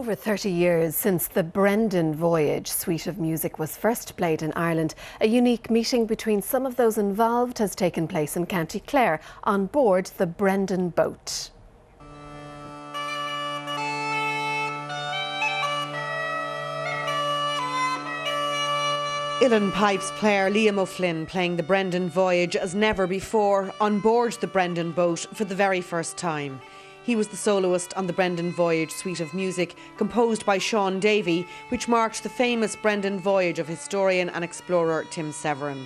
Over 30 years since the Brendan Voyage suite of music was first played in Ireland, a unique meeting between some of those involved has taken place in County Clare on board the Brendan boat. Uleann pipes player Liam O'Flynn playing the Brendan Voyage as never before on board the Brendan boat for the very first time. He was the soloist on the Brendan Voyage suite of music composed by SHAUN, which marked the famous Brendan Voyage of historian and explorer Tim Severin.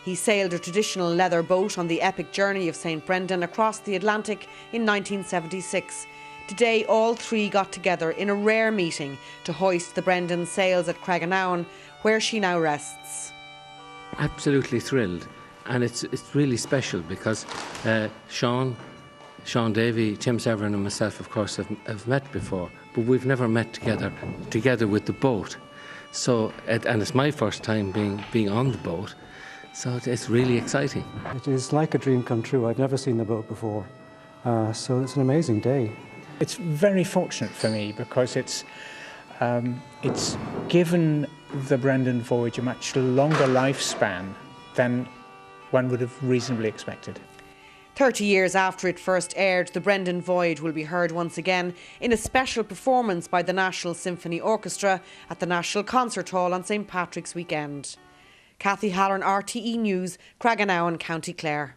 He sailed a traditional leather boat on the epic journey of St Brendan across the Atlantic in 1976. Today all three got together in a rare meeting to hoist the Brendan sails at Craiganown, where she now rests. Absolutely thrilled, and it's really special because SHAUN, DAVEY, Tim Severin and myself, of course, have met before, but we've never met together with the boat. So, and it's my first time being on the boat, so it's really exciting. It is like a dream come true. I've never seen the boat before, so it's an amazing day. It's very fortunate for me because it's given the Brendan Voyage a much longer lifespan than one would have reasonably expected. 30 years after it first aired, the Brendan Voyage will be heard once again in a special performance by the National Symphony Orchestra at the National Concert Hall on St Patrick's weekend. CATHY, HALLORAN, RTE News, Craiganown, County Clare.